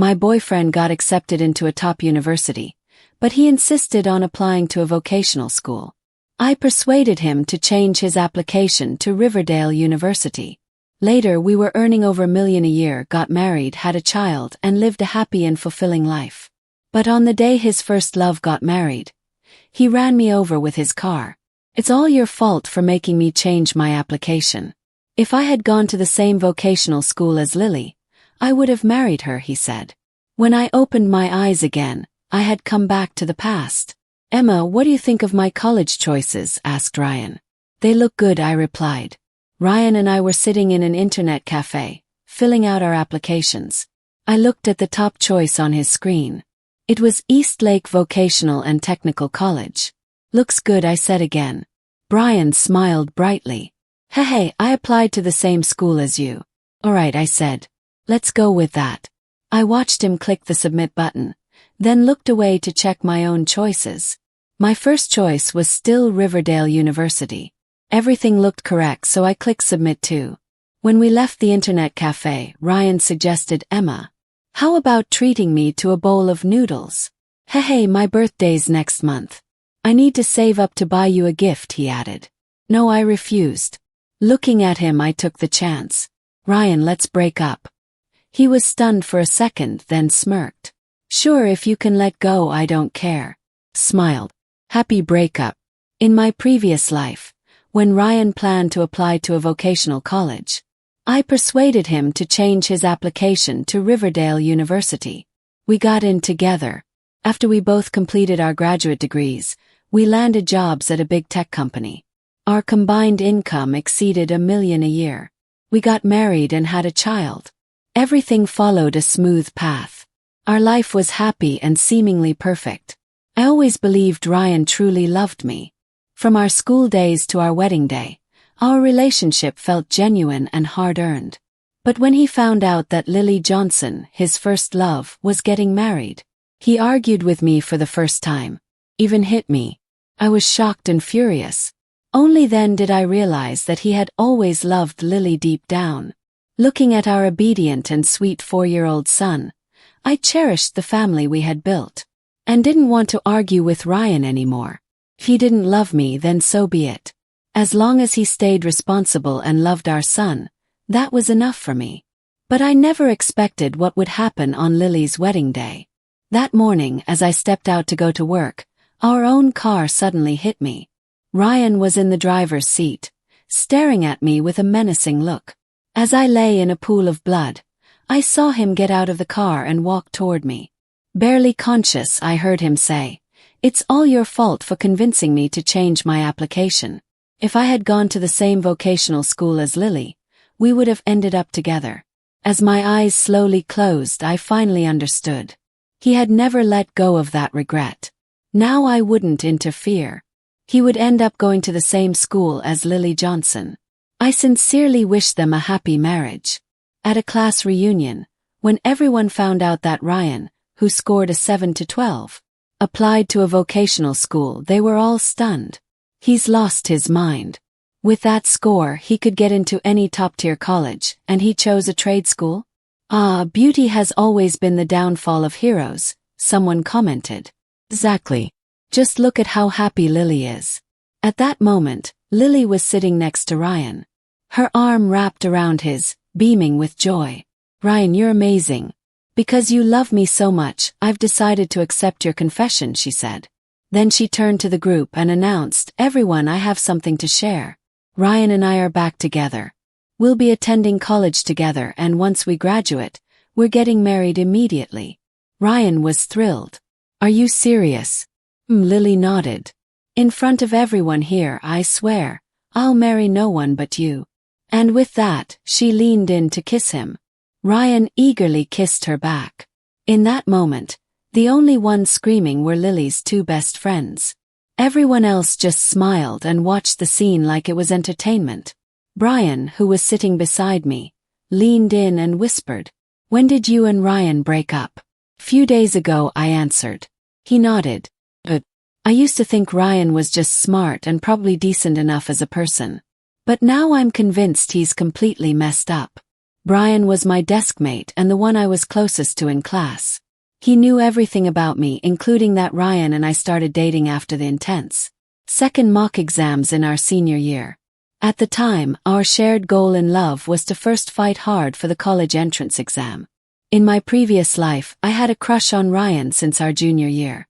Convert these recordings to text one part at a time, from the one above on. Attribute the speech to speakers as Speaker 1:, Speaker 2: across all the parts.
Speaker 1: My boyfriend got accepted into a top university, but he insisted on applying to a vocational school. I persuaded him to change his application to Riverdale University. Later we were earning over $1 million a year, got married, had a child, and lived a happy and fulfilling life. But on the day his first love got married, he ran me over with his car. It's all your fault for making me change my application. If I had gone to the same vocational school as Lily, I would have married her, he said. When I opened my eyes again, I had come back to the past. Emma, what do you think of my college choices? Asked Ryan. They look good, I replied. Ryan and I were sitting in an internet cafe, filling out our applications. I looked at the top choice on his screen. It was Eastlake Vocational and Technical College. Looks good, I said again. Brian smiled brightly. Hey, I applied to the same school as you. Alright, I said. Let's go with that. I watched him click the submit button, then looked away to check my own choices. My first choice was still Riverdale University. Everything looked correct, so I clicked submit too. When we left the internet cafe, Ryan suggested, Emma, how about treating me to a bowl of noodles? Hey, my birthday's next month. I need to save up to buy you a gift, he added. No, I refused. Looking at him, I took the chance. Ryan, let's break up. He was stunned for a second, then smirked. Sure, if you can let go, I don't care. Smiled. Happy breakup. In my previous life, when Ryan planned to apply to a vocational college, I persuaded him to change his application to Riverdale University. We got in together. After we both completed our graduate degrees, we landed jobs at a big tech company. Our combined income exceeded $1 million a year. We got married and had a child. Everything followed a smooth path. Our life was happy and seemingly perfect. I always believed Ryan truly loved me. From our school days to our wedding day, our relationship felt genuine and hard-earned. But when he found out that Lily Johnson, his first love, was getting married, he argued with me for the first time, even hit me. I was shocked and furious. Only then did I realize that he had always loved Lily deep down. Looking at our obedient and sweet 4-year-old son, I cherished the family we had built, and didn't want to argue with Ryan anymore. If he didn't love me, then so be it. As long as he stayed responsible and loved our son, that was enough for me. But I never expected what would happen on Lily's wedding day. That morning, as I stepped out to go to work, our own car suddenly hit me. Ryan was in the driver's seat, staring at me with a menacing look. As I lay in a pool of blood, I saw him get out of the car and walk toward me. Barely conscious, I heard him say, "It's all your fault for convincing me to change my application. If I had gone to the same vocational school as Lily, we would have ended up together." As my eyes slowly closed, I finally understood. He had never let go of that regret. Now I wouldn't interfere. He would end up going to the same school as Lily Johnson. I sincerely wished them a happy marriage. At a class reunion, when everyone found out that Ryan, who scored a 7-12, applied to a vocational school, they were all stunned. He's lost his mind. With that score, he could get into any top-tier college, and he chose a trade school? Ah, beauty has always been the downfall of heroes, someone commented. Exactly. Just look at how happy Lily is. At that moment, Lily was sitting next to Ryan. Her arm wrapped around his, beaming with joy. "Ryan, you're amazing. Because you love me so much, I've decided to accept your confession," she said. Then she turned to the group and announced, "Everyone, I have something to share. Ryan and I are back together. We'll be attending college together, and once we graduate, we're getting married immediately." Ryan was thrilled. "Are you serious?" Lily nodded. "In front of everyone here, I swear, I'll marry no one but you." And with that, she leaned in to kiss him. Ryan eagerly kissed her back. In that moment, the only ones screaming were Lily's two best friends. Everyone else just smiled and watched the scene like it was entertainment. Brian, who was sitting beside me, leaned in and whispered, "When did you and Ryan break up?" "Few days ago," I answered. He nodded. "But I used to think Ryan was just smart and probably decent enough as a person. But now I'm convinced he's completely messed up." Brian was my desk mate and the one I was closest to in class. He knew everything about me, including that Ryan and I started dating after the intense second mock exams in our senior year. At the time, our shared goal in love was to first fight hard for the college entrance exam. In my previous life, I had a crush on Ryan since our junior year.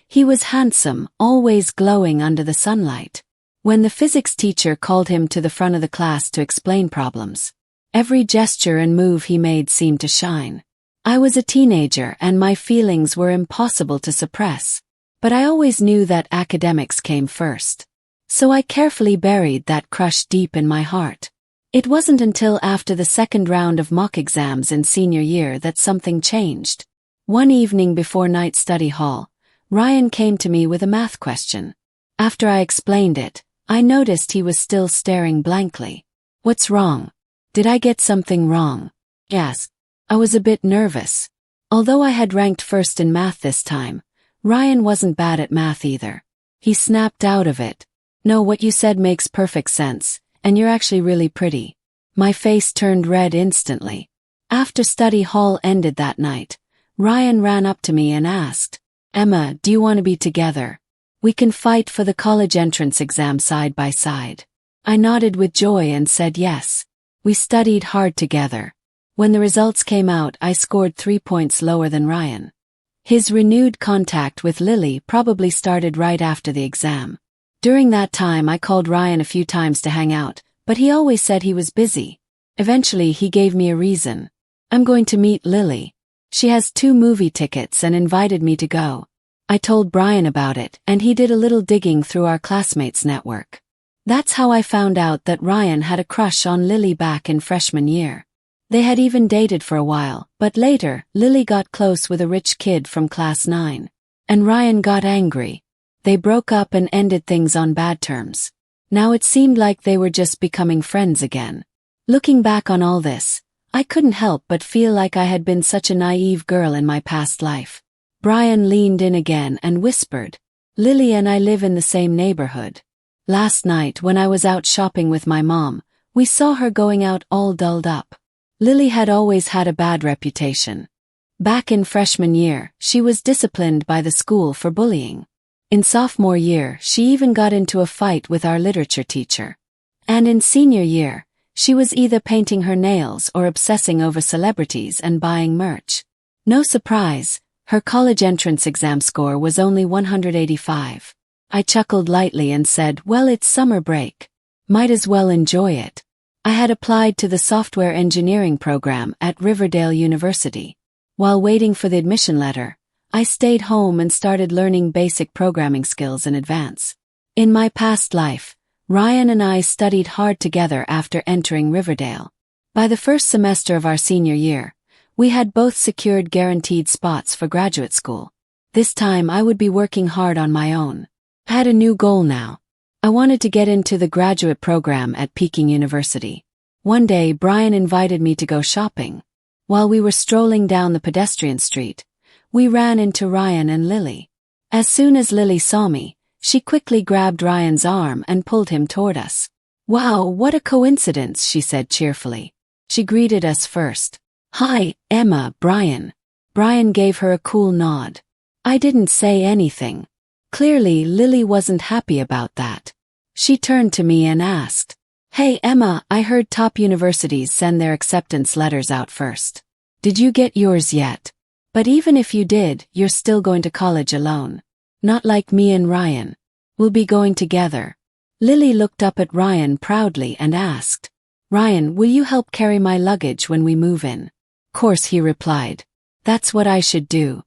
Speaker 1: He was handsome, always glowing under the sunlight. When the physics teacher called him to the front of the class to explain problems, every gesture and move he made seemed to shine. I was a teenager and my feelings were impossible to suppress, but I always knew that academics came first. So I carefully buried that crush deep in my heart. It wasn't until after the second round of mock exams in senior year that something changed. One evening before night study hall, Ryan came to me with a math question. After I explained it, I noticed he was still staring blankly. "What's wrong? Did I get something wrong?" "Yes." I was a bit nervous. Although I had ranked first in math this time, Ryan wasn't bad at math either. He snapped out of it. "No, what you said makes perfect sense, and you're actually really pretty." My face turned red instantly. After study hall ended that night, Ryan ran up to me and asked, "Emma, do you want to be together? We can fight for the college entrance exam side by side." I nodded with joy and said yes. We studied hard together. When the results came out, I scored 3 points lower than Ryan. His renewed contact with Lily probably started right after the exam. During that time I called Ryan a few times to hang out, but he always said he was busy. Eventually he gave me a reason. "I'm going to meet Lily. She has 2 movie tickets and invited me to go." I told Brian about it, and he did a little digging through our classmates' network. That's how I found out that Ryan had a crush on Lily back in freshman year. They had even dated for a while, but later, Lily got close with a rich kid from class 9. And Ryan got angry. They broke up and ended things on bad terms. Now it seemed like they were just becoming friends again. Looking back on all this, I couldn't help but feel like I had been such a naive girl in my past life. Brian leaned in again and whispered, "Lily and I live in the same neighborhood. Last night when I was out shopping with my mom, we saw her going out all dolled up." Lily had always had a bad reputation. Back in freshman year, she was disciplined by the school for bullying. In sophomore year, she even got into a fight with our literature teacher. And in senior year, she was either painting her nails or obsessing over celebrities and buying merch. No surprise, her college entrance exam score was only 185. I chuckled lightly and said, "Well, it's summer break. Might as well enjoy it." I had applied to the software engineering program at Riverdale University. While waiting for the admission letter, I stayed home and started learning basic programming skills in advance. In my past life, Ryan and I studied hard together after entering Riverdale. By the first semester of our senior year, we had both secured guaranteed spots for graduate school. This time I would be working hard on my own. I had a new goal now. I wanted to get into the graduate program at Peking University. One day Brian invited me to go shopping. While we were strolling down the pedestrian street, we ran into Ryan and Lily. As soon as Lily saw me, she quickly grabbed Ryan's arm and pulled him toward us. "Wow, what a coincidence," she said cheerfully. She greeted us first. "Hi, Emma, Brian." Brian gave her a cool nod. I didn't say anything. Clearly, Lily wasn't happy about that. She turned to me and asked, "Hey Emma, I heard top universities send their acceptance letters out first. Did you get yours yet? But even if you did, you're still going to college alone. Not like me and Ryan. We'll be going together." Lily looked up at Ryan proudly and asked, "Ryan, will you help carry my luggage when we move in?" "Course," he replied. "That's what I should do."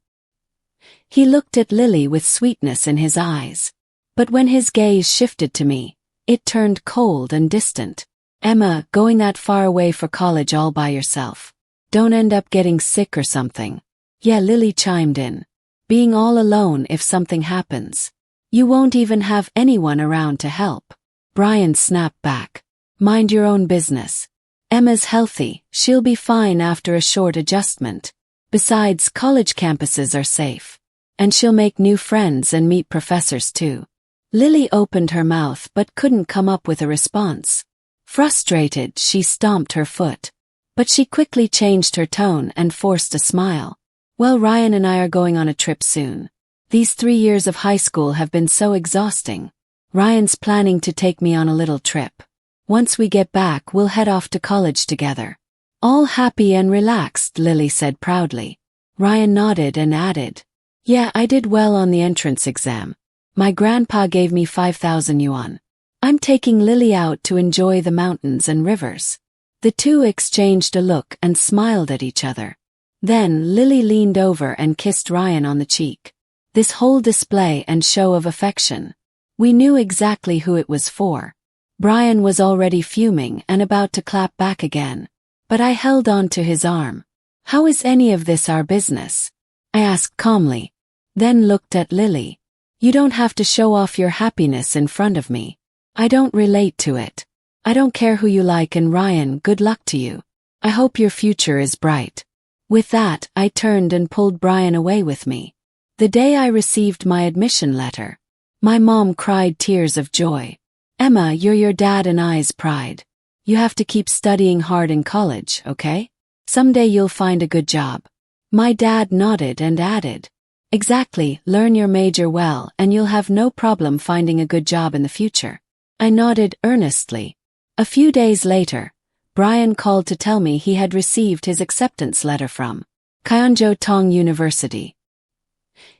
Speaker 1: He looked at Lily with sweetness in his eyes. But when his gaze shifted to me, it turned cold and distant. "Emma, going that far away for college all by yourself. Don't end up getting sick or something." "Yeah," Lily chimed in. "Being all alone if something happens. You won't even have anyone around to help." Brian snapped back. "Mind your own business. Emma's healthy, she'll be fine after a short adjustment. Besides, college campuses are safe. And she'll make new friends and meet professors too." Lily opened her mouth but couldn't come up with a response. Frustrated, she stomped her foot. But she quickly changed her tone and forced a smile. Well, Ryan and I are going on a trip soon. These 3 years of high school have been so exhausting. Ryan's planning to take me on a little trip. Once we get back, we'll head off to college together. All happy and relaxed, Lily said proudly. Ryan nodded and added, "Yeah, I did well on the entrance exam. My grandpa gave me 5,000 yuan. I'm taking Lily out to enjoy the mountains and rivers." The two exchanged a look and smiled at each other. Then Lily leaned over and kissed Ryan on the cheek. This whole display and show of affection. We knew exactly who it was for. Brian was already fuming and about to clap back again. But I held on to his arm. "How is any of this our business?" I asked calmly. Then looked at Lily. "You don't have to show off your happiness in front of me. I don't relate to it. I don't care who you like, and Ryan, good luck to you. I hope your future is bright." With that, I turned and pulled Brian away with me. The day I received my admission letter, my mom cried tears of joy. "Emma, you're your dad and I's pride. You have to keep studying hard in college, okay? Someday you'll find a good job." My dad nodded and added, "Exactly, learn your major well and you'll have no problem finding a good job in the future." I nodded earnestly. A few days later, Brian called to tell me he had received his acceptance letter from Kyonjo Tong University.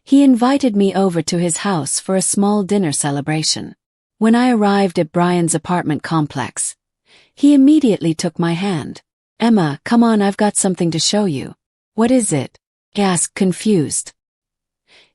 Speaker 1: He invited me over to his house for a small dinner celebration. When I arrived at Brian's apartment complex, he immediately took my hand. "Emma, come on, I've got something to show you." "What is it?" I asked, confused.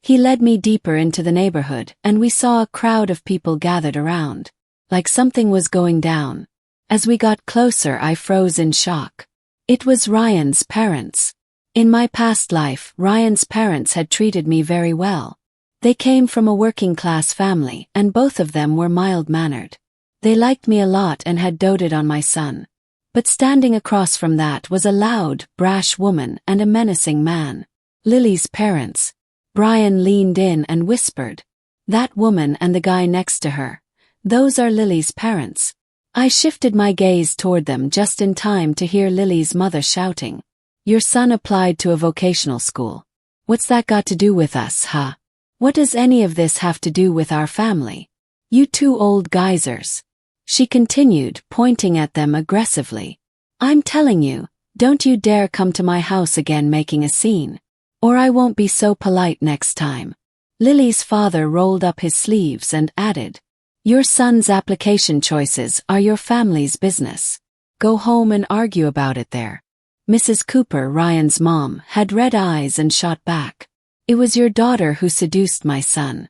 Speaker 1: He led me deeper into the neighborhood and we saw a crowd of people gathered around, like something was going down. As we got closer, I froze in shock. It was Ryan's parents. In my past life, Ryan's parents had treated me very well. They came from a working-class family, and both of them were mild-mannered. They liked me a lot and had doted on my son. But standing across from that was a loud, brash woman and a menacing man. Lily's parents. Brian leaned in and whispered, "That woman and the guy next to her. Those are Lily's parents." I shifted my gaze toward them just in time to hear Lily's mother shouting, "Your son applied to a vocational school. What's that got to do with us, huh? What does any of this have to do with our family? You two old geysers." She continued, pointing at them aggressively. "I'm telling you, don't you dare come to my house again making a scene. Or I won't be so polite next time." Lily's father rolled up his sleeves and added, "Your son's application choices are your family's business. Go home and argue about it there." Mrs. Cooper, Ryan's mom, had red eyes and shot back. "It was your daughter who seduced my son.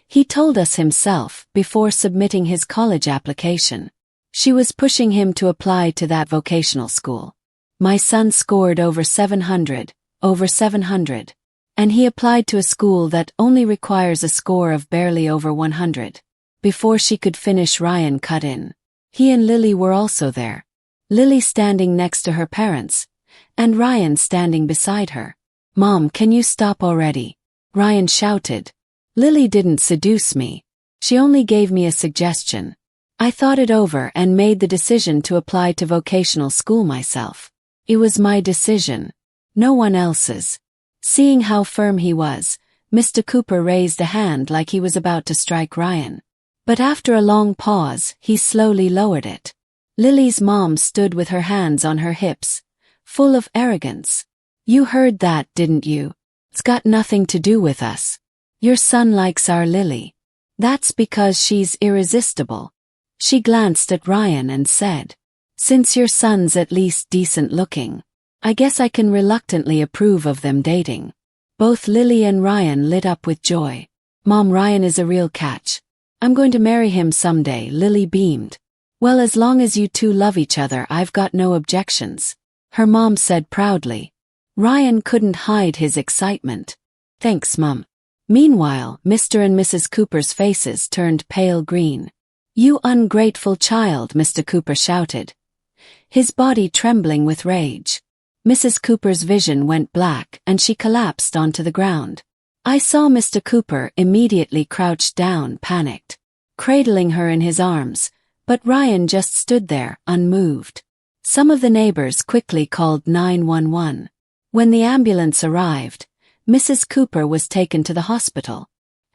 Speaker 1: He told us himself before submitting his college application. She was pushing him to apply to that vocational school. My son scored over 700, and he applied to a school that only requires a score of barely over 100. Before she could finish, Ryan cut in. He and Lily were also there. Lily standing next to her parents, and Ryan standing beside her. "Mom, can you stop already?" Ryan shouted. "Lily didn't seduce me. She only gave me a suggestion. I thought it over and made the decision to apply to vocational school myself. It was my decision, no one else's." Seeing how firm he was, Mr. Cooper raised a hand like he was about to strike Ryan. But after a long pause, he slowly lowered it. Lily's mom stood with her hands on her hips, full of arrogance. "You heard that, didn't you? It's got nothing to do with us. Your son likes our Lily. That's because she's irresistible." She glanced at Ryan and said, "Since your son's at least decent looking, I guess I can reluctantly approve of them dating." Both Lily and Ryan lit up with joy. "Mom, Ryan is a real catch. I'm going to marry him someday," Lily beamed. "Well, as long as you two love each other, I've got no objections," her mom said proudly. Ryan couldn't hide his excitement. "Thanks, Mom." Meanwhile, Mr. and Mrs. Cooper's faces turned pale green. "You ungrateful child," Mr. Cooper shouted, his body trembling with rage. Mrs. Cooper's vision went black and she collapsed onto the ground. I saw Mr. Cooper immediately crouched down, panicked, cradling her in his arms, but Ryan just stood there, unmoved. Some of the neighbors quickly called 911. When the ambulance arrived, Mrs. Cooper was taken to the hospital,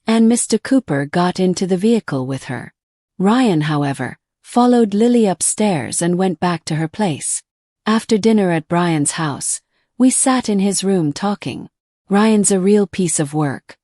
Speaker 1: and Mr. Cooper got into the vehicle with her. Ryan, however, followed Lily upstairs and went back to her place. After dinner at Brian's house, we sat in his room talking. Ryan's a real piece of work.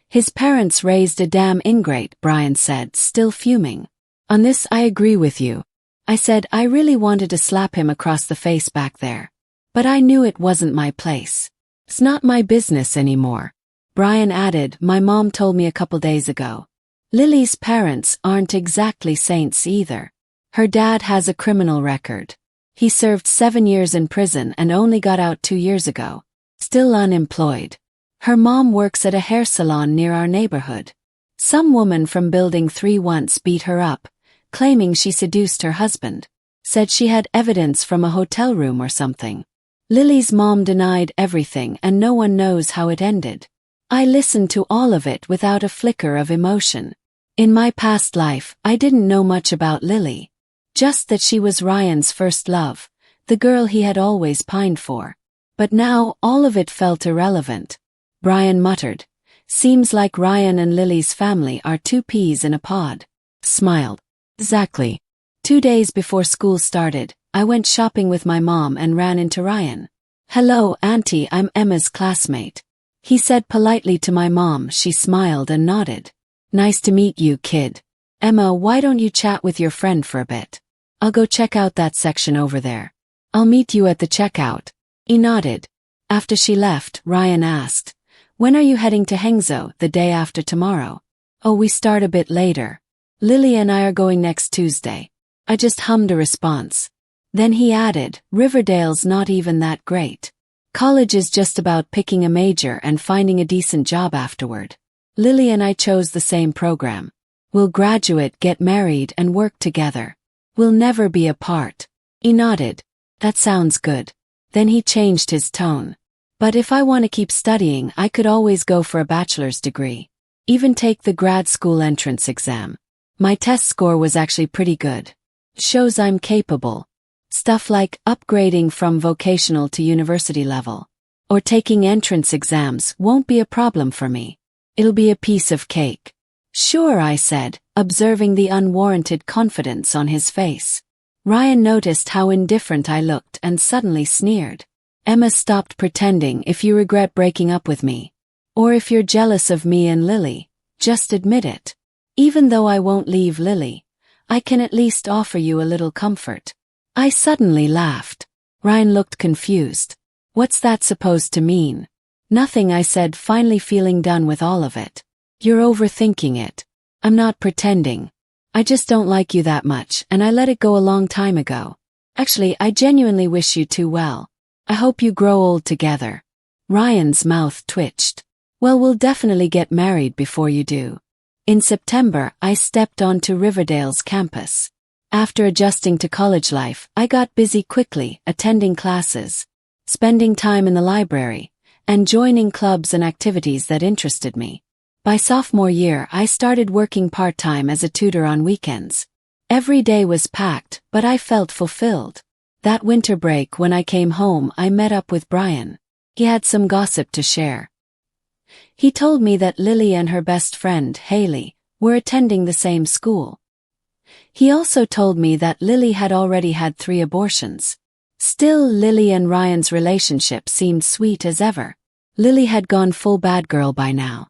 Speaker 1: His parents raised a damn ingrate, Brian said, still fuming. On this I agree with you. I said I really wanted to slap him across the face back there. But I knew it wasn't my place. It's not my business anymore. Brian added, my mom told me a couple days ago. Lily's parents aren't exactly saints either. Her dad has a criminal record. He served 7 years in prison and only got out 2 years ago. Still unemployed. Her mom works at a hair salon near our neighborhood. Some woman from Building 3 once beat her up, claiming she seduced her husband. Said she had evidence from a hotel room or something. Lily's mom denied everything and no one knows how it ended. I listened to all of it without a flicker of emotion. In my past life, I didn't know much about Lily. Just that she was Ryan's first love, the girl he had always pined for. But now all of it felt irrelevant. Brian muttered, seems like Ryan and Lily's family are 2 peas in a pod. Smiled. Exactly. 2 days before school started, I went shopping with my mom and ran into Ryan. Hello, Auntie, I'm Emma's classmate. He said politely to my mom. She smiled and nodded. Nice to meet you, kid. Emma, why don't you chat with your friend for a bit? I'll go check out that section over there. I'll meet you at the checkout. He nodded. After she left, Ryan asked, when are you heading to Hangzhou? The day after tomorrow. Oh, we start a bit later. Lily and I are going next Tuesday. I just hummed a response. Then he added, Riverdale's not even that great. College is just about picking a major and finding a decent job afterward. Lily and I chose the same program. We'll graduate, get married, and work together. We'll never be apart. He nodded. That sounds good. Then he changed his tone. But if I want to keep studying, I could always go for a bachelor's degree. Even take the grad school entrance exam. My test score was actually pretty good. Shows I'm capable. Stuff like upgrading from vocational to university level. Or taking entrance exams won't be a problem for me. It'll be a piece of cake. Sure, I said, observing the unwarranted confidence on his face. Ryan noticed how indifferent I looked and suddenly sneered. Emma, stopped pretending. If you regret breaking up with me, or if you're jealous of me and Lily, just admit it. Even though I won't leave Lily, I can at least offer you a little comfort. I suddenly laughed. Ryan looked confused. What's that supposed to mean? Nothing, I said, finally feeling done with all of it. You're overthinking it. I'm not pretending. I just don't like you that much, and I let it go a long time ago. Actually, I genuinely wish you two well. I hope you grow old together. Ryan's mouth twitched. Well, we'll definitely get married before you do. In September, I stepped onto Riverdale's campus. After adjusting to college life, I got busy quickly, attending classes, spending time in the library, and joining clubs and activities that interested me. By sophomore year, I started working part-time as a tutor on weekends. Every day was packed, but I felt fulfilled. That winter break, when I came home, I met up with Brian. He had some gossip to share. He told me that Lily and her best friend, Haley, were attending the same school. He also told me that Lily had already had 3 abortions. Still, Lily and Ryan's relationship seemed sweet as ever. Lily had gone full bad girl by now.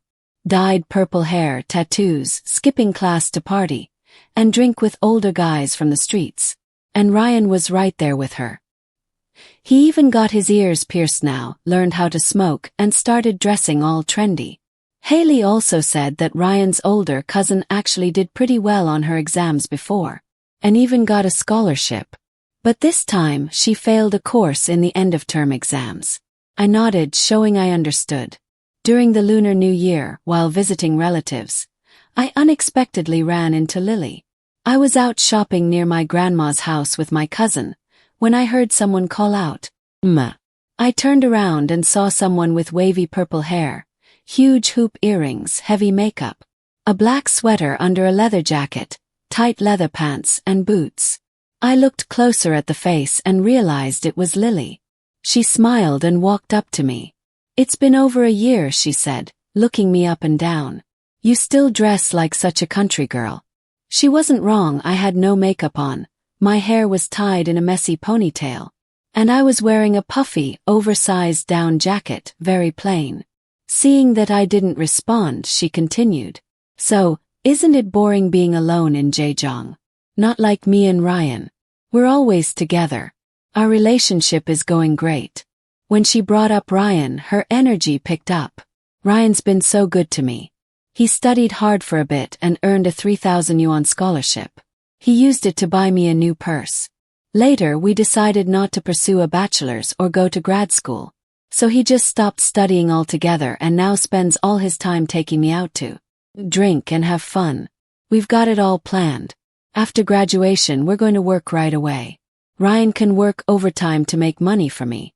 Speaker 1: Dyed purple hair, tattoos, skipping class to party, and drink with older guys from the streets. And Ryan was right there with her. He even got his ears pierced now, learned how to smoke, and started dressing all trendy. Haley also said that Ryan's older cousin actually did pretty well on her exams before, and even got a scholarship. But this time, she failed a course in the end-of-term exams. I nodded, showing I understood. During the Lunar New Year, while visiting relatives, I unexpectedly ran into Lily. I was out shopping near my grandma's house with my cousin, when I heard someone call out, "Ma." I turned around and saw someone with wavy purple hair, huge hoop earrings, heavy makeup, a black sweater under a leather jacket, tight leather pants, and boots. I looked closer at the face and realized it was Lily. She smiled and walked up to me. "It's been over a year," she said, looking me up and down. "You still dress like such a country girl." She wasn't wrong. I had no makeup on. My hair was tied in a messy ponytail. And I was wearing a puffy, oversized down jacket, very plain. Seeing that I didn't respond, she continued. "So, isn't it boring being alone in Daejeon? Not like me and Ryan. We're always together. Our relationship is going great." When she brought up Ryan, her energy picked up. "Ryan's been so good to me. He studied hard for a bit and earned a 3,000 yuan scholarship. He used it to buy me a new purse. Later we decided not to pursue a bachelor's or go to grad school. So he just stopped studying altogether and now spends all his time taking me out to drink and have fun. We've got it all planned. After graduation we're going to work right away. Ryan can work overtime to make money for me.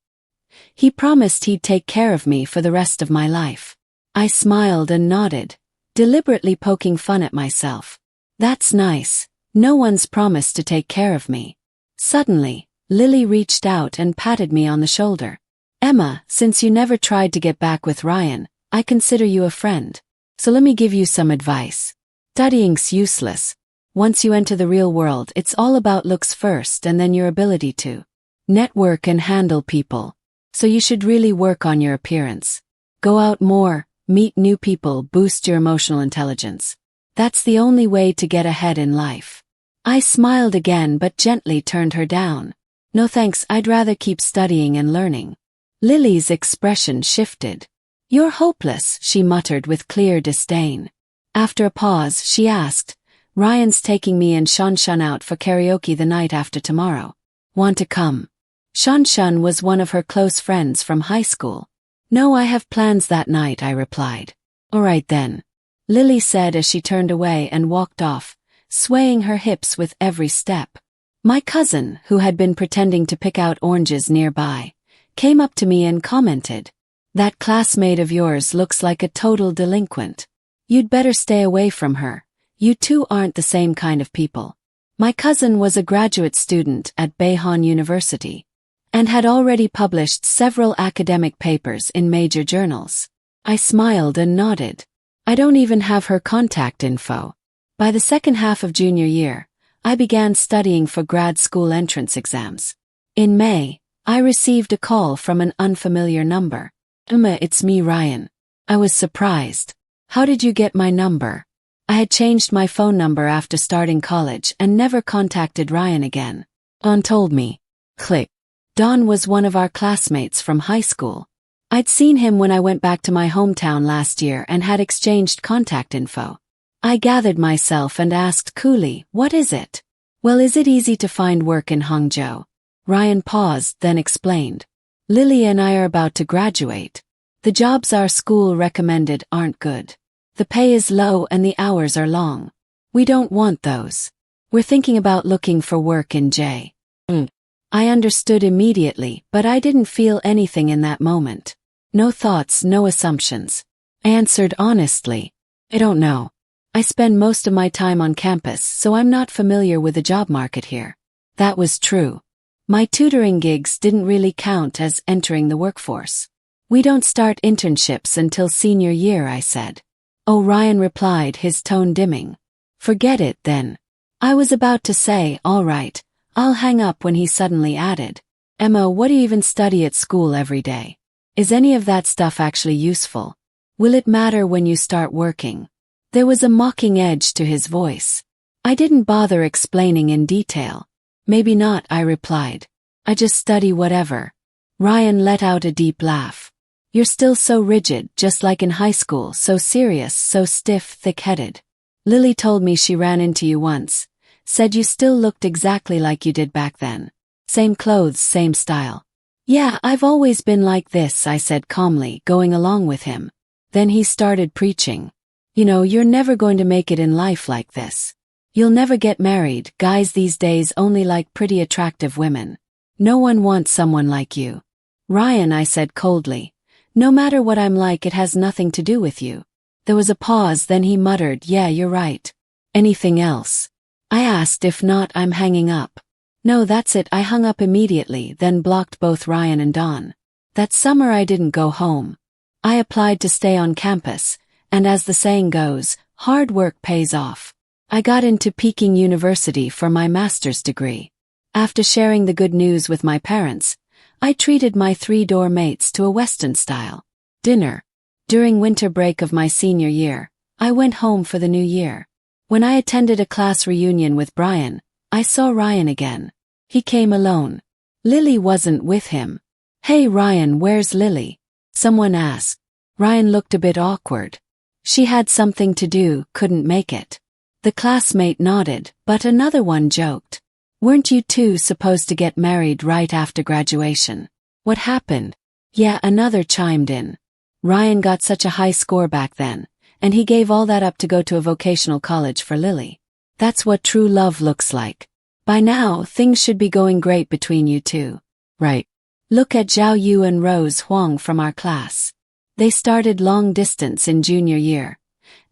Speaker 1: He promised he'd take care of me for the rest of my life." I smiled and nodded, deliberately poking fun at myself. That's nice. No one's promised to take care of me. Suddenly, Lily reached out and patted me on the shoulder. "Emma, since you never tried to get back with Ryan, I consider you a friend. So let me give you some advice. Studying's useless. Once you enter the real world, it's all about looks first and then your ability to network and handle people. So you should really work on your appearance. Go out more, meet new people, boost your emotional intelligence. That's the only way to get ahead in life." I smiled again but gently turned her down. "No thanks, I'd rather keep studying and learning." Lily's expression shifted. "You're hopeless," she muttered with clear disdain. After a pause, she asked, "Ryan's taking me and Shanshan out for karaoke the night after tomorrow. Want to come?" Shanshan was one of her close friends from high school. "No, I have plans that night," I replied. "All right then," Lily said as she turned away and walked off, swaying her hips with every step. My cousin, who had been pretending to pick out oranges nearby, came up to me and commented, "That classmate of yours looks like a total delinquent. You'd better stay away from her. You two aren't the same kind of people." My cousin was a graduate student at Beihang University and had already published several academic papers in major journals. I smiled and nodded. "I don't even have her contact info." By the second half of junior year, I began studying for grad school entrance exams. In May, I received a call from an unfamiliar number. "Emma, it's me, Ryan." I was surprised. "How did you get my number?" I had changed my phone number after starting college and never contacted Ryan again. Don told me. Click. Don was one of our classmates from high school. I'd seen him when I went back to my hometown last year and had exchanged contact info. I gathered myself and asked coolly, "What is it?" "Well, is it easy to find work in Hangzhou?" Ryan paused, then explained. "Lily and I are about to graduate. The jobs our school recommended aren't good. The pay is low and the hours are long. We don't want those. We're thinking about looking for work in J. I understood immediately, but I didn't feel anything in that moment. No thoughts, no assumptions. I answered honestly. "I don't know. I spend most of my time on campus, so I'm not familiar with the job market here." That was true. My tutoring gigs didn't really count as entering the workforce. "We don't start internships until senior year," I said. "Oh," Ryan replied, his tone dimming. "Forget it, then." I was about to say, "All right, I'll hang up," when he suddenly added, "Emma, what do you even study at school every day? Is any of that stuff actually useful? Will it matter when you start working?" There was a mocking edge to his voice. I didn't bother explaining in detail. "Maybe not," I replied. "I just study whatever." Ryan let out a deep laugh. "You're still so rigid, just like in high school, so serious, so stiff, thick-headed. Lily told me she ran into you once. Said you still looked exactly like you did back then. Same clothes, same style." "Yeah, I've always been like this," I said calmly, going along with him. Then he started preaching. "You know, you're never going to make it in life like this. You'll never get married. Guys these days only like pretty attractive women. No one wants someone like you." "Ryan," I said coldly, "no matter what I'm like, it has nothing to do with you." There was a pause, then he muttered, "Yeah, you're right. Anything else?" I asked. "If not, I'm hanging up." No, that's it. I hung up immediately, then blocked both Ryan and Dawn. That summer I didn't go home. I applied to stay on campus, and as the saying goes, hard work pays off. I got into Peking University for my master's degree. After sharing the good news with my parents, I treated my 3-door mates to a Western-style dinner. During winter break of my senior year, I went home for the new year. When I attended a class reunion with Brian, I saw Ryan again. He came alone. Lily wasn't with him. "Hey Ryan, where's Lily?" someone asked. Ryan looked a bit awkward. "She had something to do, couldn't make it." The classmate nodded, but another one joked. "Weren't you two supposed to get married right after graduation? What happened?" Yeah, another chimed in. Ryan got such a high score back then, and he gave all that up to go to a vocational college for Lily. That's what true love looks like. By now, things should be going great between you two. Right. Look at Zhao Yu and Rose Huang from our class. They started long distance in junior year,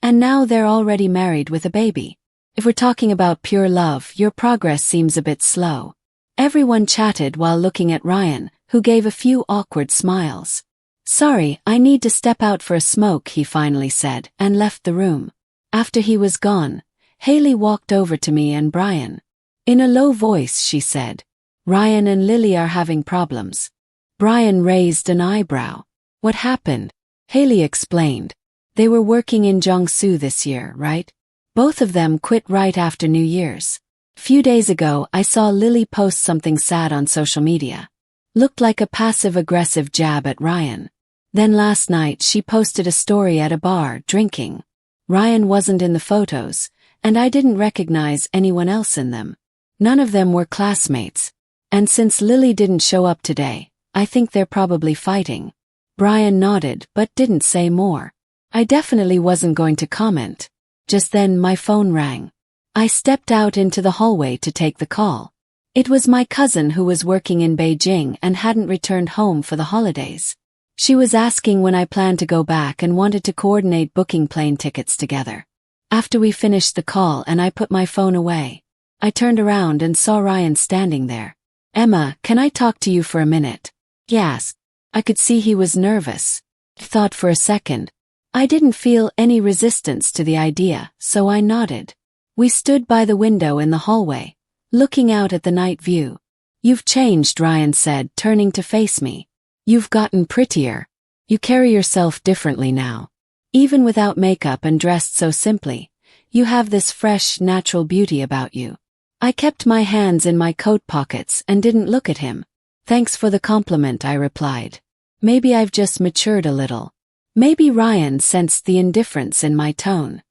Speaker 1: and now they're already married with a baby. If we're talking about pure love, your progress seems a bit slow. Everyone chatted while looking at Ryan, who gave a few awkward smiles. "Sorry, I need to step out for a smoke," he finally said, and left the room. After he was gone, Haley walked over to me and Brian. In a low voice she said, "Ryan and Lily are having problems." Brian raised an eyebrow. "What happened?" Haley explained. "They were working in Jiangsu this year, right? Both of them quit right after New Year's. Few days ago I saw Lily post something sad on social media. Looked like a passive-aggressive jab at Ryan. Then last night she posted a story at a bar, drinking. Ryan wasn't in the photos, and I didn't recognize anyone else in them. None of them were classmates. And since Lily didn't show up today, I think they're probably fighting." Brian nodded but didn't say more. I definitely wasn't going to comment. Just then my phone rang. I stepped out into the hallway to take the call. It was my cousin who was working in Beijing and hadn't returned home for the holidays. She was asking when I planned to go back and wanted to coordinate booking plane tickets together. After we finished the call and I put my phone away, I turned around and saw Ryan standing there. "Emma, can I talk to you for a minute?" he asked. I could see he was nervous. I thought for a second. I didn't feel any resistance to the idea, so I nodded. We stood by the window in the hallway, looking out at the night view. "You've changed," Ryan said, turning to face me. "You've gotten prettier. You carry yourself differently now. Even without makeup and dressed so simply, you have this fresh, natural beauty about you." I kept my hands in my coat pockets and didn't look at him. "Thanks for the compliment," I replied. "Maybe I've just matured a little." Maybe Ryan sensed the indifference in my tone.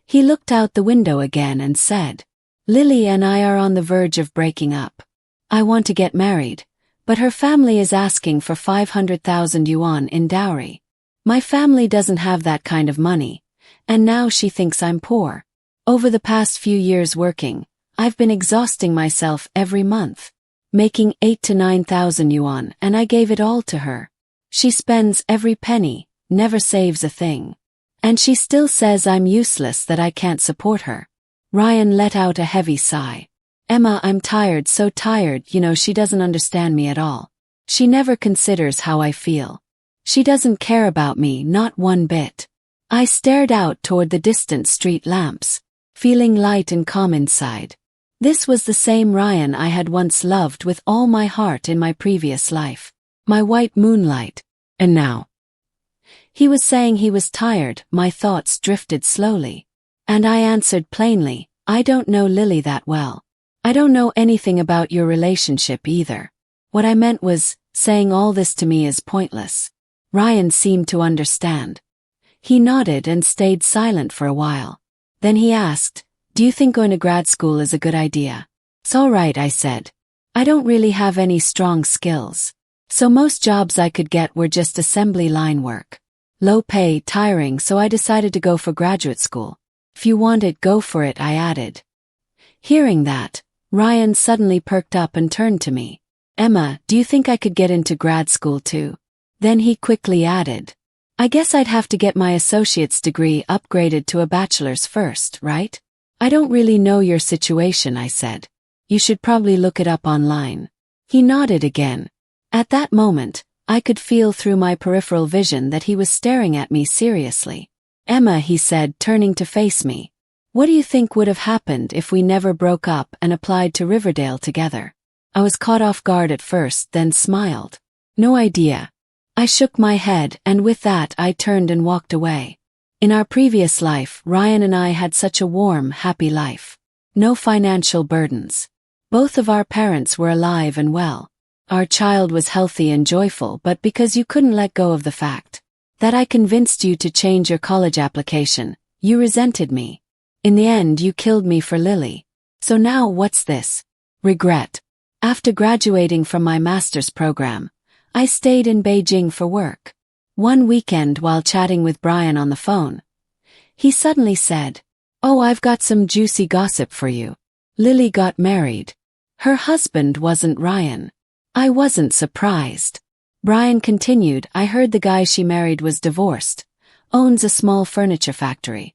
Speaker 1: He looked out the window again and said, "Lily and I are on the verge of breaking up. I want to get married, but her family is asking for 500,000 yuan in dowry. My family doesn't have that kind of money, and now she thinks I'm poor. Over the past few years working, I've been exhausting myself every month, making 8 to 9,000 yuan, and I gave it all to her. She spends every penny, never saves a thing. And she still says I'm useless, that I can't support her." Ryan let out a heavy sigh. "Emma, I'm tired, so tired. She doesn't understand me at all. She never considers how I feel. She doesn't care about me, not one bit." I stared out toward the distant street lamps, feeling light and calm inside. This was the same Ryan I had once loved with all my heart in my previous life. My white moonlight. And now? He was saying he was tired. My thoughts drifted slowly. And I answered plainly, "I don't know Lily that well. I don't know anything about your relationship either." What I meant was, saying all this to me is pointless. Ryan seemed to understand. He nodded and stayed silent for a while. Then he asked, "Do you think going to grad school is a good idea?" "It's all right," I said. "I don't really have any strong skills. So most jobs I could get were just assembly line work. Low pay, tiring, so I decided to go for graduate school. If you want it, go for it," I added. Hearing that, Ryan suddenly perked up and turned to me. "Emma, do you think I could get into grad school too?" Then he quickly added, "I guess I'd have to get my associate's degree upgraded to a bachelor's first, right?" "I don't really know your situation," I said. You should probably look it up online. He nodded again. At that moment, I could feel through my peripheral vision that he was staring at me seriously. Emma, he said, turning to face me. What do you think would have happened if we never broke up and applied to Riverdale together? I was caught off guard at first, then smiled. No idea. I shook my head, and with that I turned and walked away. In our previous life, Ryan and I had such a warm, happy life. No financial burdens. Both of our parents were alive and well. Our child was healthy and joyful, but because you couldn't let go of the fact that I convinced you to change your college application, you resented me. In the end, you killed me for Lily. So now what's this? Regret. After graduating from my master's program, I stayed in Beijing for work. One weekend while chatting with Brian on the phone, he suddenly said, "Oh, I've got some juicy gossip for you. Lily got married. Her husband wasn't Ryan." I wasn't surprised. Brian continued, "I heard the guy she married was divorced, owns a small furniture factory.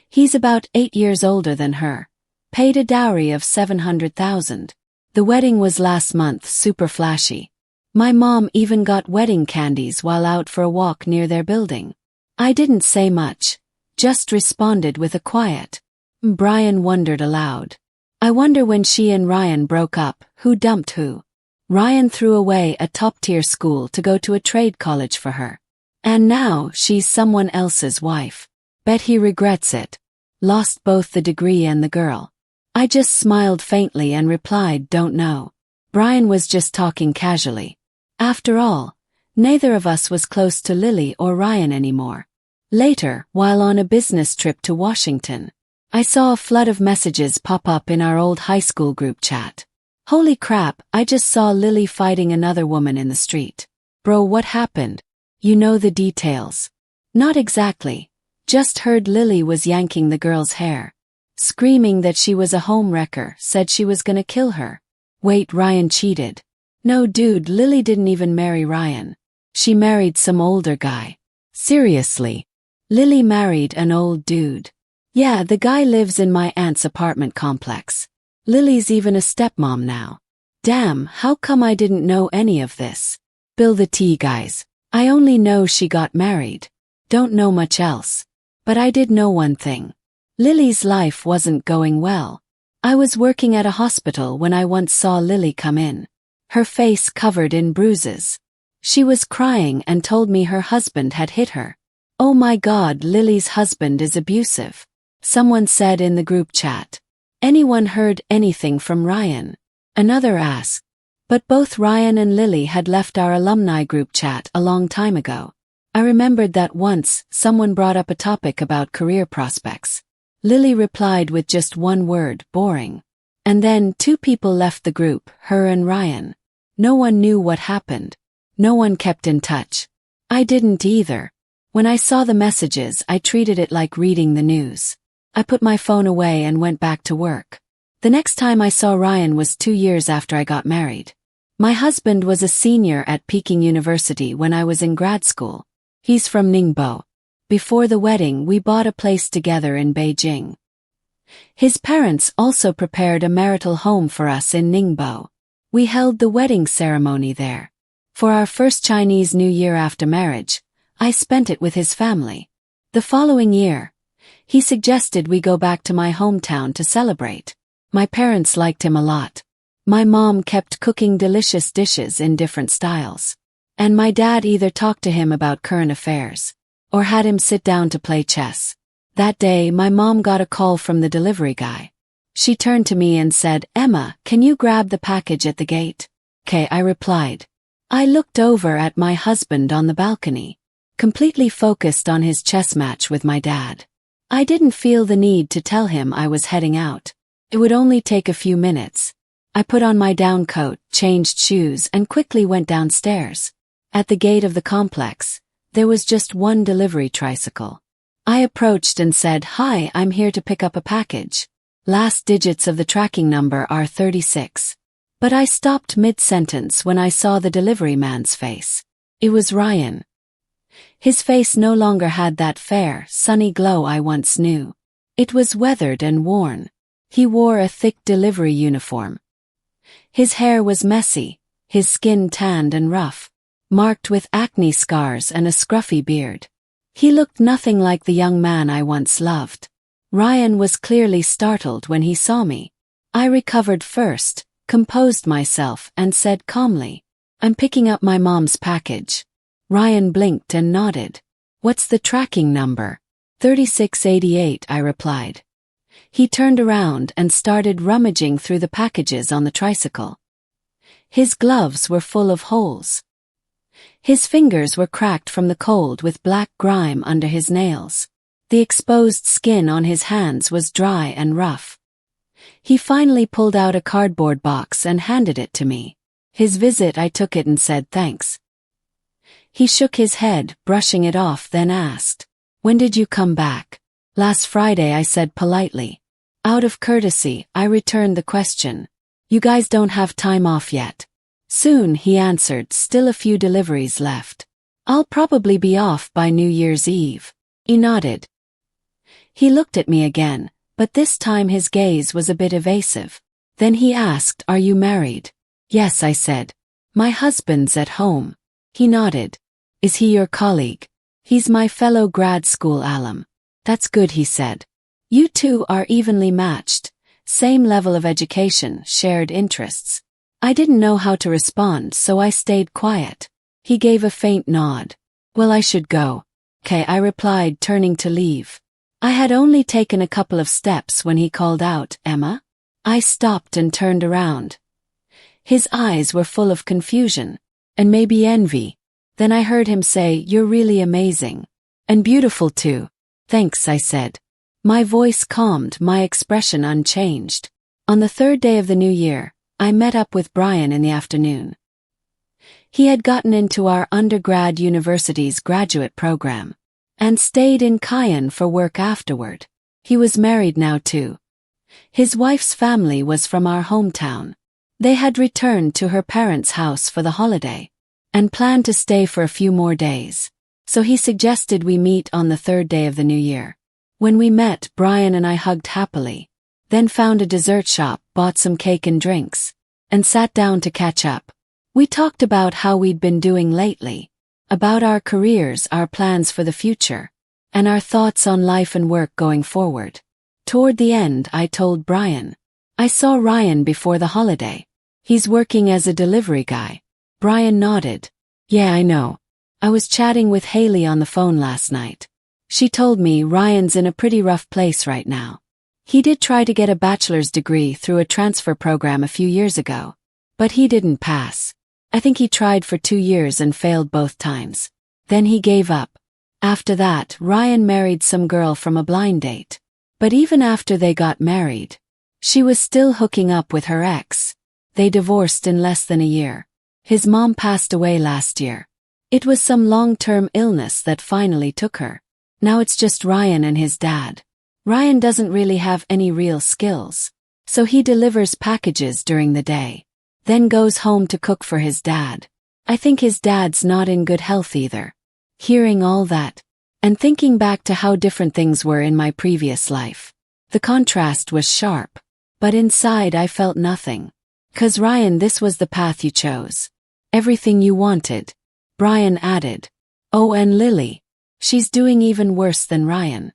Speaker 1: He's about 8 years older than her, paid a dowry of $700,000. The wedding was last month, super flashy. My mom even got wedding candies while out for a walk near their building." I didn't say much, just responded with a quiet. Brian wondered aloud. "I wonder when she and Ryan broke up, who dumped who? Ryan threw away a top-tier school to go to a trade college for her. And now she's someone else's wife. Bet he regrets it. Lost both the degree and the girl." I just smiled faintly and replied, "Don't know." Brian was just talking casually. After all, neither of us was close to Lily or Ryan anymore. Later, while on a business trip to Washington, I saw a flood of messages pop up in our old high school group chat. Holy crap, I just saw Lily fighting another woman in the street. Bro, what happened? You know the details. Not exactly. Just heard Lily was yanking the girl's hair. Screaming that she was a homewrecker, said she was gonna kill her. Wait, Ryan cheated? No dude, Lily didn't even marry Ryan. She married some older guy. Seriously? Lily married an old dude. Yeah, the guy lives in my aunt's apartment complex. Lily's even a stepmom now. Damn, how come I didn't know any of this? Spill the tea, guys. I only know she got married. Don't know much else. But I did know one thing. Lily's life wasn't going well. I was working at a hospital when I once saw Lily come in. Her face covered in bruises. She was crying and told me her husband had hit her. Oh my God, Lily's husband is abusive. Someone said in the group chat. Anyone heard anything from Ryan? Another asked. But both Ryan and Lily had left our alumni group chat a long time ago. I remembered that once, someone brought up a topic about career prospects. Lily replied with just one word, boring. And then 2 people left the group, her and Ryan. No one knew what happened. No one kept in touch. I didn't either. When I saw the messages, I treated it like reading the news. I put my phone away and went back to work. The next time I saw Ryan was 2 years after I got married. My husband was a senior at Peking University when I was in grad school. He's from Ningbo. Before the wedding, we bought a place together in Beijing. His parents also prepared a marital home for us in Ningbo. We held the wedding ceremony there. For our first Chinese New Year after marriage, I spent it with his family. The following year, he suggested we go back to my hometown to celebrate. My parents liked him a lot. My mom kept cooking delicious dishes in different styles. And my dad either talked to him about current affairs, or had him sit down to play chess. That day, my mom got a call from the delivery guy. She turned to me and said, "Emma, can you grab the package at the gate?" "'Kay," I replied. I looked over at my husband on the balcony, completely focused on his chess match with my dad. I didn't feel the need to tell him I was heading out. It would only take a few minutes. I put on my down coat, changed shoes, and quickly went downstairs. At the gate of the complex, there was just one delivery tricycle. I approached and said, "Hi, I'm here to pick up a package. Last digits of the tracking number are 36. But I stopped mid-sentence when I saw the delivery man's face. It was Ryan. His face no longer had that fair, sunny glow I once knew. It was weathered and worn. He wore a thick delivery uniform. His hair was messy, his skin tanned and rough, marked with acne scars and a scruffy beard. He looked nothing like the young man I once loved. Ryan was clearly startled when he saw me. I recovered first, composed myself, and said calmly, "I'm picking up my mom's package." Ryan blinked and nodded. "What's the tracking number?" 3688, I replied. He turned around and started rummaging through the packages on the tricycle. His gloves were full of holes. His fingers were cracked from the cold with black grime under his nails. The exposed skin on his hands was dry and rough. He finally pulled out a cardboard box and handed it to me. His visit, I took it and said thanks. He shook his head, brushing it off, then asked, "When did you come back?" "Last Friday," I said politely. Out of courtesy, I returned the question. "You guys don't have time off yet?" "Soon," he answered, "still a few deliveries left. I'll probably be off by New Year's Eve." He nodded. He looked at me again, but this time his gaze was a bit evasive. Then he asked, "Are you married?" "Yes," I said. "My husband's at home." He nodded. "Is he your colleague?" "He's my fellow grad school alum." "That's good," he said. "You two are evenly matched. Same level of education, shared interests." I didn't know how to respond, so I stayed quiet. He gave a faint nod. "Well, I should go." "'Kay," I replied, turning to leave. I had only taken a couple of steps when he called out, "Emma?" I stopped and turned around. His eyes were full of confusion, and maybe envy. Then I heard him say, "You're really amazing. And beautiful too." "Thanks," I said. My voice calmed, my expression unchanged. On the third day of the new year, I met up with Brian in the afternoon. He had gotten into our undergrad university's graduate program and stayed in Cayenne for work afterward. He was married now too. His wife's family was from our hometown. They had returned to her parents' house for the holiday and planned to stay for a few more days. So he suggested we meet on the third day of the new year. When we met, Brian and I hugged happily, then found a dessert shop, bought some cake and drinks, and sat down to catch up. We talked about how we'd been doing lately, about our careers, our plans for the future, and our thoughts on life and work going forward. Toward the end, I told Brian, "I saw Ryan before the holiday. He's working as a delivery guy." Brian nodded. "Yeah, I know. I was chatting with Haley on the phone last night. She told me Ryan's in a pretty rough place right now. He did try to get a bachelor's degree through a transfer program a few years ago, but he didn't pass. I think he tried for 2 years and failed both times. Then he gave up. After that, Ryan married some girl from a blind date. But even after they got married, she was still hooking up with her ex. They divorced in less than a year. His mom passed away last year. It was some long-term illness that finally took her. Now it's just Ryan and his dad. Ryan doesn't really have any real skills, so he delivers packages during the day, then goes home to cook for his dad. I think his dad's not in good health either." Hearing all that, and thinking back to how different things were in my previous life, the contrast was sharp, but inside I felt nothing. "'Cause Ryan, this was the path you chose. Everything you wanted." Brian added, "Oh, and Lily. She's doing even worse than Ryan.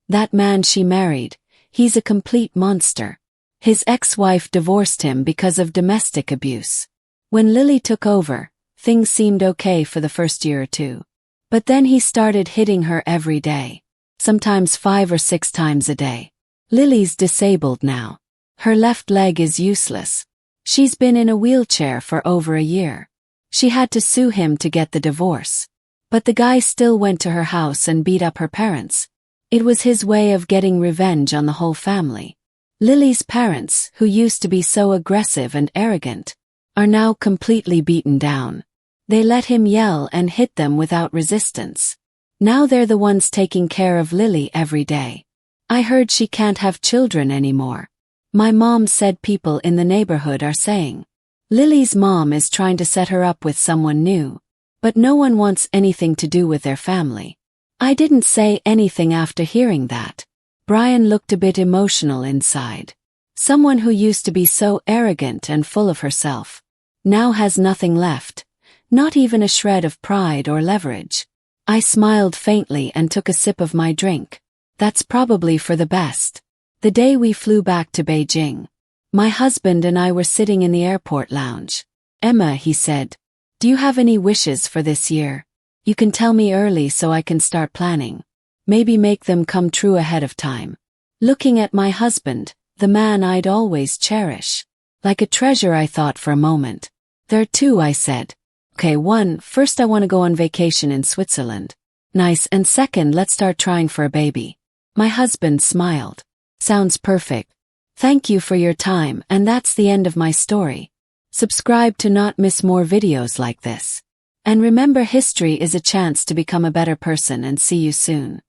Speaker 1: That man she married, he's a complete monster. His ex-wife divorced him because of domestic abuse. When Lily took over, things seemed okay for the first year or two. But then he started hitting her every day, sometimes 5 or 6 times a day. Lily's disabled now. Her left leg is useless. She's been in a wheelchair for over a year. She had to sue him to get the divorce. But the guy still went to her house and beat up her parents. It was his way of getting revenge on the whole family. Lily's parents, who used to be so aggressive and arrogant, are now completely beaten down. They let him yell and hit them without resistance. Now they're the ones taking care of Lily every day. I heard she can't have children anymore. My mom said people in the neighborhood are saying Lily's mom is trying to set her up with someone new, but no one wants anything to do with their family. I didn't say anything after hearing that. Brian looked a bit emotional inside. Someone who used to be so arrogant and full of herself now has nothing left, not even a shred of pride or leverage. I smiled faintly and took a sip of my drink. That's probably for the best. The day we flew back to Beijing, my husband and I were sitting in the airport lounge. "Emma," he said, "do you have any wishes for this year? You can tell me early so I can start planning. Maybe make them come true ahead of time." Looking at my husband, the man I'd always cherish like a treasure, I thought for a moment. "There are two," I said. "Okay, one, first I want to go on vacation in Switzerland." "Nice, and second, let's start trying for a baby." My husband smiled. "Sounds perfect. Thank you for your time, and that's the end of my story. Subscribe to not miss more videos like this. And remember, history is a chance to become a better person, and see you soon.